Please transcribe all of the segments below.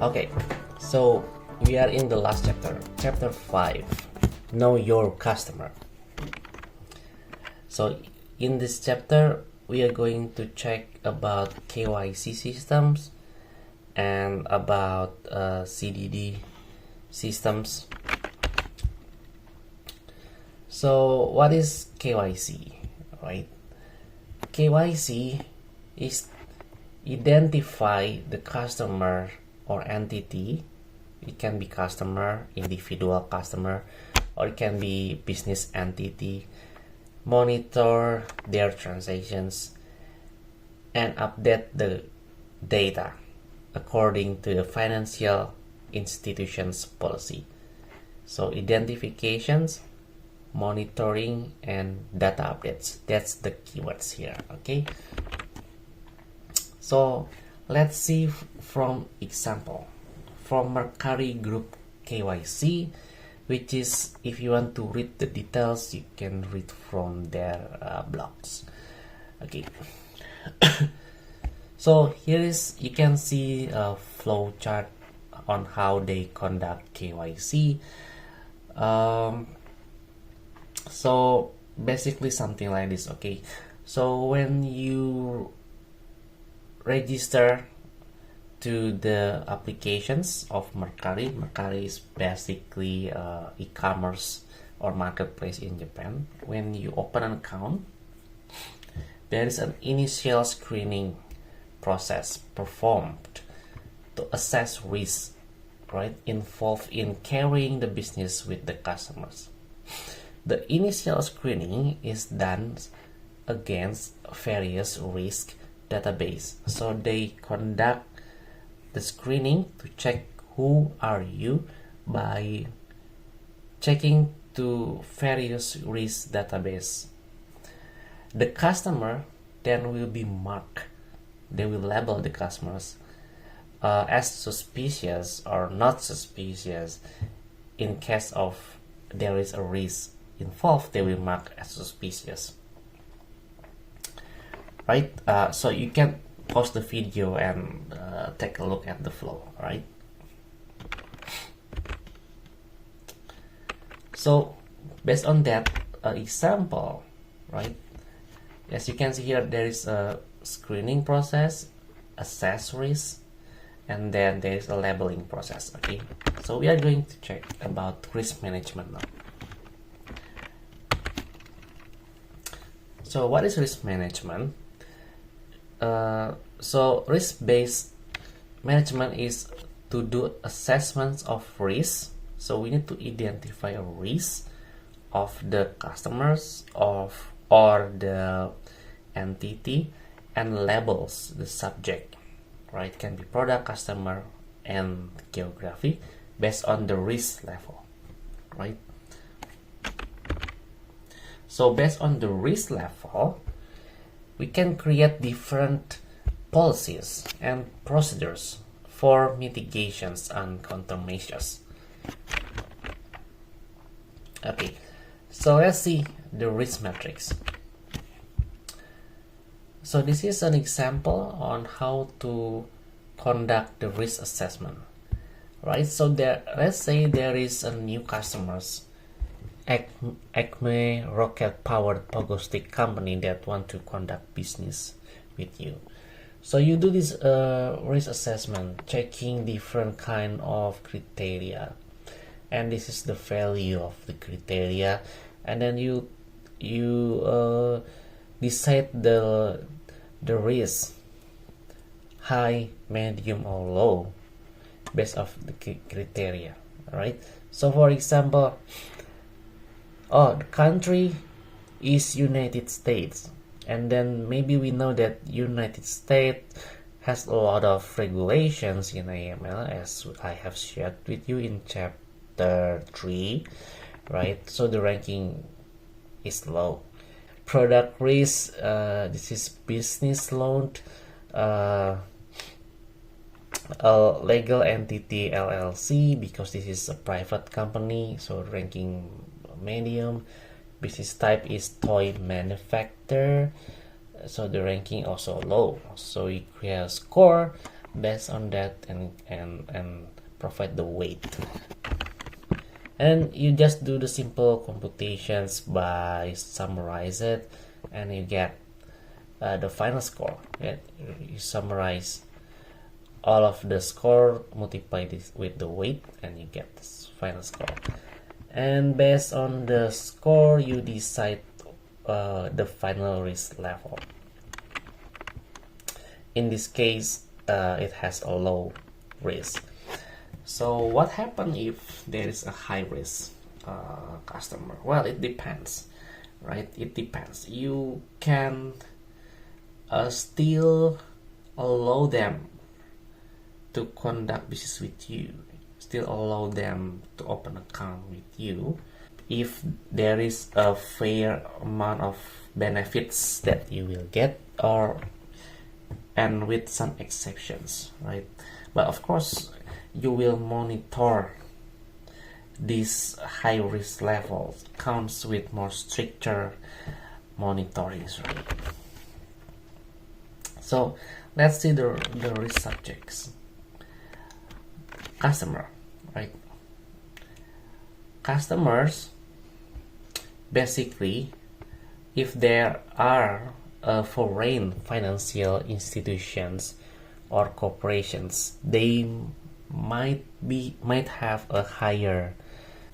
Okay, so we are in the last chapter, chapter 5, Know Your Customer. So in this chapter, we are going to check about KYC systems and about CDD systems. So what is KYC, right? KYC is identify the customer or entity. It can be customer, individual customer, or it can be business entity. Monitor their transactions and update the data according to the financial institution's policy. So identifications, monitoring, and data updates. That's the keywords here. Okay. So let's see from example from Mercari Group KYC, which is, if you want to read the details, you can read from their blogs. Okay. So here is, you can see a flow chart on how they conduct KYC. So basically something like this. Okay, so when you register to the applications of Mercari. Mercari is basically e-commerce or marketplace in Japan. When you open an account, there is an initial screening process performed to assess risk, right, involved in carrying the business with the customers. The initial screening is done against various risk database. So they conduct the screening to check who are you by checking to various risk database. The customer then will be marked. They will label the customers as suspicious or not suspicious. In case of there is a risk involved, they will mark as suspicious. Right? So you can pause the video and take a look at the flow, right? So based on that example, right, as you can see here, there is a screening process, assess risk, and then there is a labeling process. Okay, so we are going to check about risk management now. So what is risk management? So risk-based management is to do assessments of risk. So we need to identify a risk of the customers or the entity and labels the subject, right? Can be product, customer, and geography based on the risk level, right? So based on the risk level, we can create different policies and procedures for mitigations and countermeasures. Okay, so let's see the risk matrix. So this is an example on how to conduct the risk assessment, right? So let's say there is a new customers, Acme rocket powered pogo stick company, that want to conduct business with you. So you do this risk assessment, checking different kind of criteria, and this is the value of the criteria, and then you decide the risk, high, medium, or low, based off the criteria, right? So for example, the country is United States, and then maybe we know that United States has a lot of regulations in AML, as I have shared with you in chapter 3, right? So the ranking is low. Product risk, this is business loan, a legal entity LLC, because this is a private company, so ranking medium. Business type is toy manufacturer, so the ranking also low. So you create a score based on that and provide the weight. And you just do the simple computations by summarize it, and you get the final score. You summarize all of the score, multiply this with the weight, and you get this final score. And based on the score, you decide the final risk level. In this case, it has a low risk. So what happens if there is a high risk customer? Well, it depends, right? It depends. You can still allow them to conduct business with you, still allow them to open account with you if there is a fair amount of benefits that you will get, and with some exceptions, right? But of course, you will monitor these high risk levels comes with more stricter monitoring, right? So let's see the risk subjects. Customer, right? Customers, basically, if there are foreign financial institutions or corporations, they might have a higher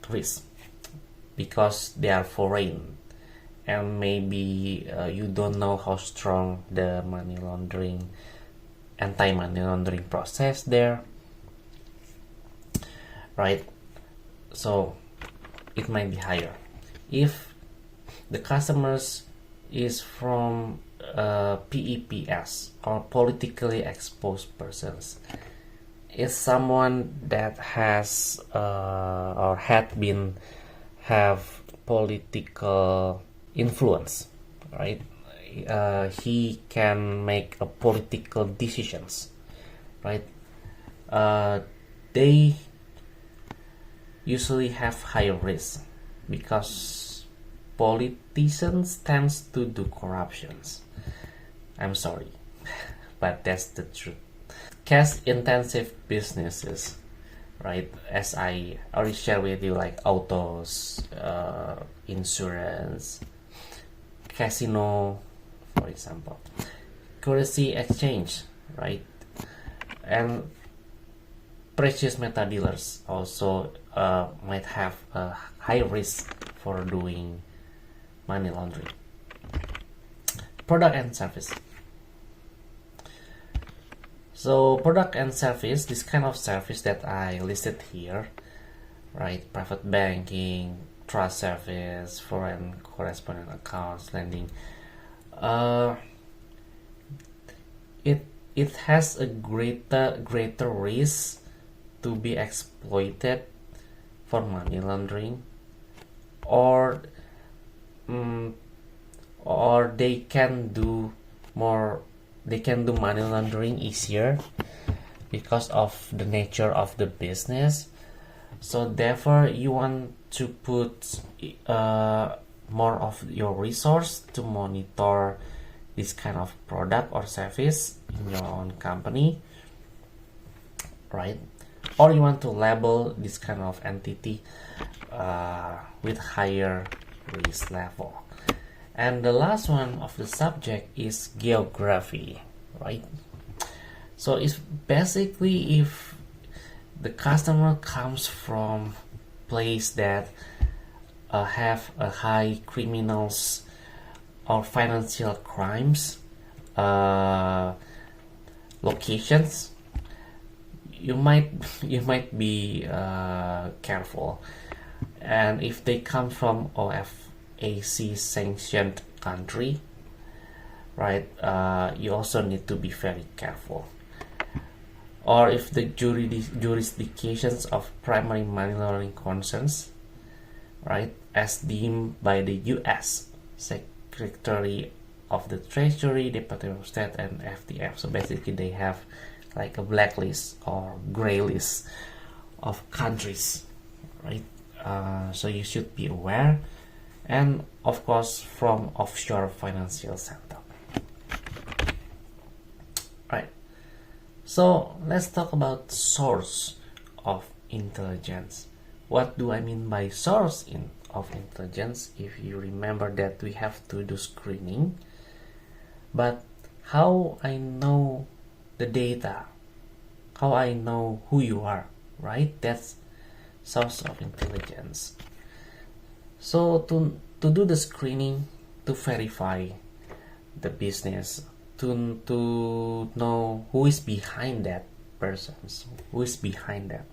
risk because they are foreign, and maybe you don't know how strong the anti-money laundering process there, right? So it might be higher. If the customers is from PEPs, or politically exposed persons, is someone that has or have political influence, right? He can make a political decisions, right? They usually have higher risk because politicians tends to do corruptions. I'm sorry, but that's the truth. Cash intensive businesses, right? As I already shared with you, like autos, insurance, casino, for example, currency exchange, right? And precious metal dealers also might have a high risk for doing money laundering. Product and service. So product and service, this kind of service that I listed here, right? Private banking, trust service, foreign correspondent accounts, lending. It has a greater risk to be exploited for money laundering, or they can do money laundering easier because of the nature of the business. So therefore you want to put more of your resource to monitor this kind of product or service in your own company, right? Or you want to label this kind of entity with higher risk level. And the last one of the subject is geography, right? So it's basically if the customer comes from place that have a high criminals or financial crimes locations, you might be careful. And if they come from OFAC sanctioned country, right, you also need to be very careful. Or if the jurisdictions of primary money laundering concerns, right, as deemed by the U.S. Secretary of the Treasury, Department of State, and FTF. So basically they have like a blacklist or gray list of countries, right? So you should be aware, and of course from offshore financial center, right? So let's talk about source of intelligence. What do I mean by source of intelligence? If you remember that we have to do screening, but how I know the data, how I know who you are, right? That's source of intelligence. So to do the screening, to verify the business, to know who is behind that persons, who is behind that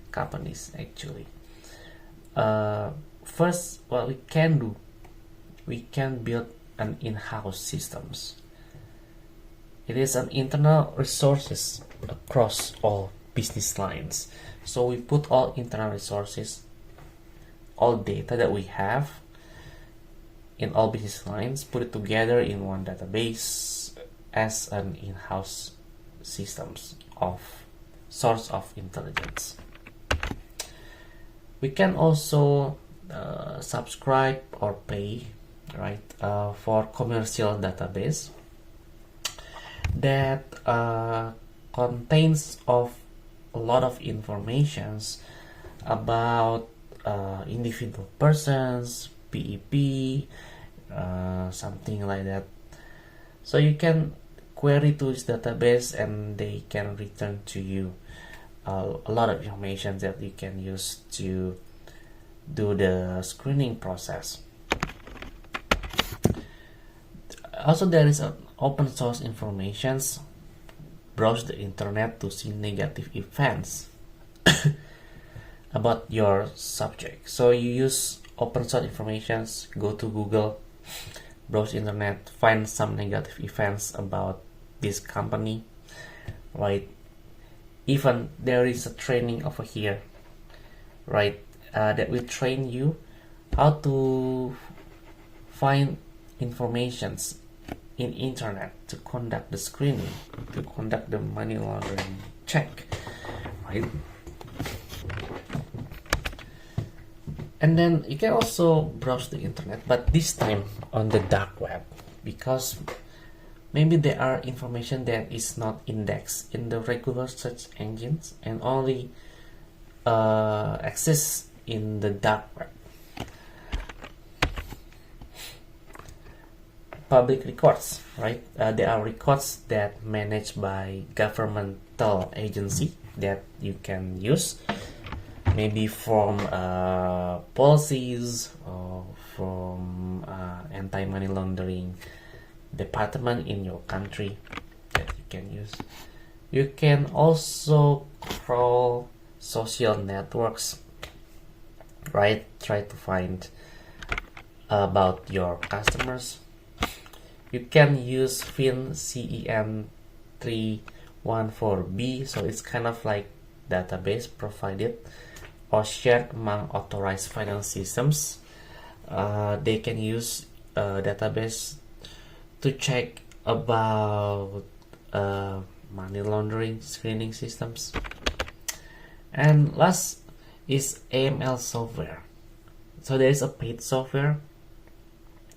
companies actually. First, what we can do, we can build an in-house systems. It is an internal resources across all business lines. So we put all internal resources, all data that we have in all business lines, put it together in one database as an in-house systems of source of intelligence. We can also subscribe or pay, right, for commercial database that contains of a lot of informations about individual persons, PEP, something like that. So you can query to this database and they can return to you a lot of information that you can use to do the screening process. Also, there is an open source informations. Browse the internet to see negative events about your subject. So you use open source informations, go to Google, browse internet, find some negative events about this company, right? Even there is a training over here, right, that will train you how to find informations in internet to conduct the screening, to conduct the money laundering check, right? And then you can also browse the internet, but this time on the dark web, because maybe there are information that is not indexed in the regular search engines and only exists in the dark web. Public records, right? There are records that managed by governmental agency that you can use, maybe from policies or from anti-money laundering department in your country that you can use. You can also crawl social networks, right? Try to find about your customers. You can use FIN-CEN 314B, so it's kind of like database provided or shared among authorized finance systems. They can use database to check about money laundering screening systems. And last is AML software. So there is a paid software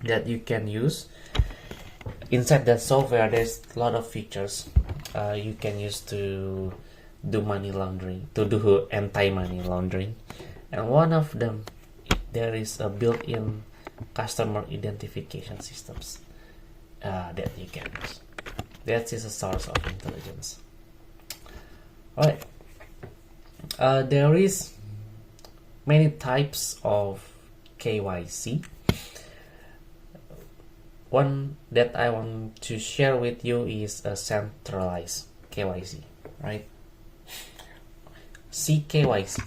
that you can use. Inside that software, there's a lot of features you can use to do money laundering, to do anti-money laundering. And one of them, there is a built-in customer identification systems that you can use. That is a source of intelligence. Alright, there is many types of KYC. One that I want to share with you is a centralized KYC, right? CKYC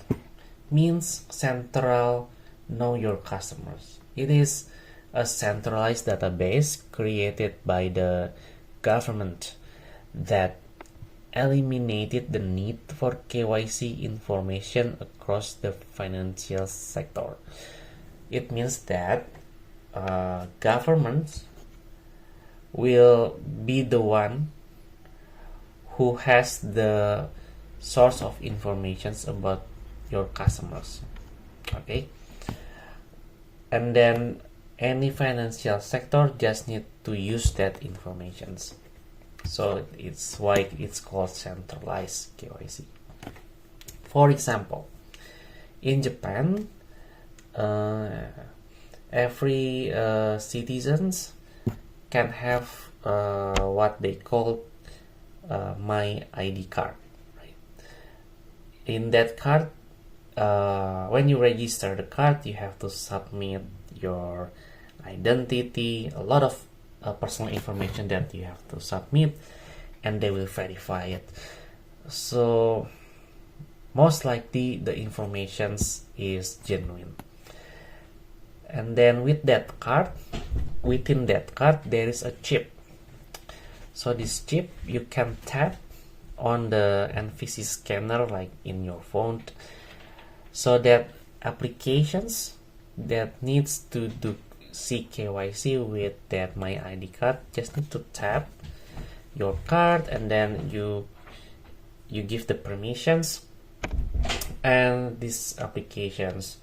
means central know your customers. It is a centralized database created by the government that eliminated the need for KYC information across the financial sector. It means that governments will be the one who has the source of information about your customers, okay? And then any financial sector just need to use that information. So it's why it's called centralized KYC. For example, in Japan, every citizens can have what they call my ID card. Right? In that card, when you register the card, you have to submit your identity, a lot of personal information that you have to submit, and they will verify it. So most likely the information is genuine. And then with that card, within that card, there is a chip. So this chip you can tap on the NFC scanner like in your phone, so that applications that needs to do KYC with that my ID card just need to tap your card, and then you give the permissions, and these applications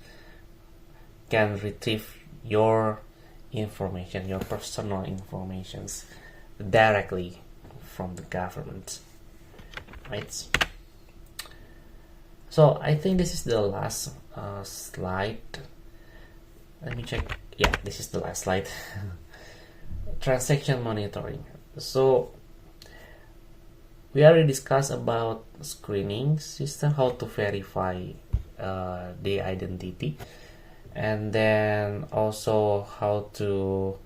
can retrieve your information, your personal informations directly from the government, right? So I think this is the last slide. Let me check. Yeah, this is the last slide. Transaction monitoring. So we already discussed about screening system, how to verify the identity, and then also how to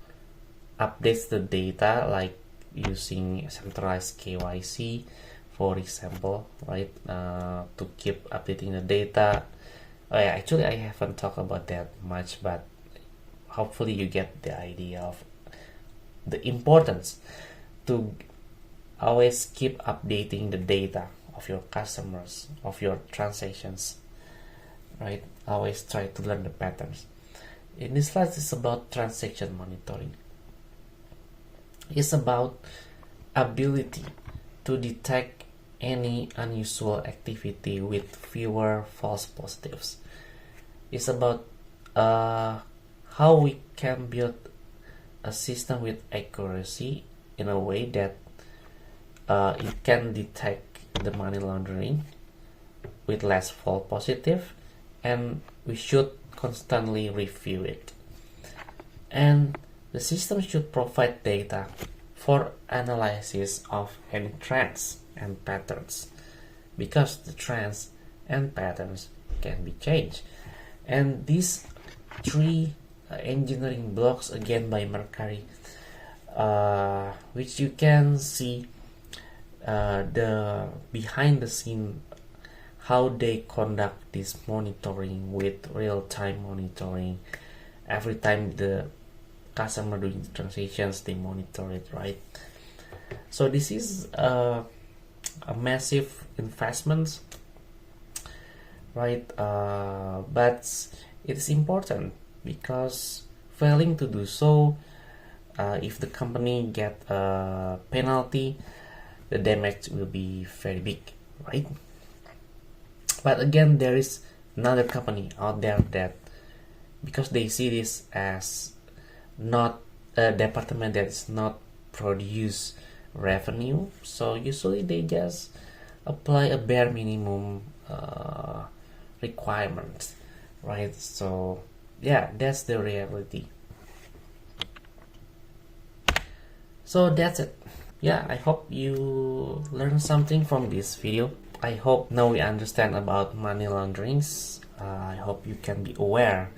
update the data, like using centralized KYC, for example, right? To keep updating the data. Yeah, actually I haven't talked about that much, but hopefully you get the idea of the importance to always keep updating the data of your customers, of your transactions, right? Always try to learn the patterns. In this slide, it's about transaction monitoring. It's about ability to detect any unusual activity with fewer false positives. It's about how we can build a system with accuracy in a way that it can detect the money laundering with less false positive, and we should constantly review it. And the system should provide data for analysis of any trends and patterns, because the trends and patterns can be changed. And these three engineering blocks, again by Mercari, which you can see the behind the scene, how they conduct this monitoring with real-time monitoring. Every time the customer doing transactions, they monitor it, right? So this is a massive investment, right? But it is important, because failing to do so, if the company get a penalty, the damage will be very big, right? But again, there is another company out there that, because they see this as not a department that is not produce revenue, so usually they just apply a bare minimum requirement, right? So yeah, that's the reality. So that's it. Yeah, I hope you learned something from this video. I hope now we understand about money launderings. I hope you can be aware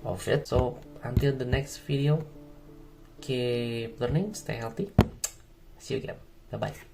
of it. So until the next video, keep learning, stay healthy. See you again. Bye bye.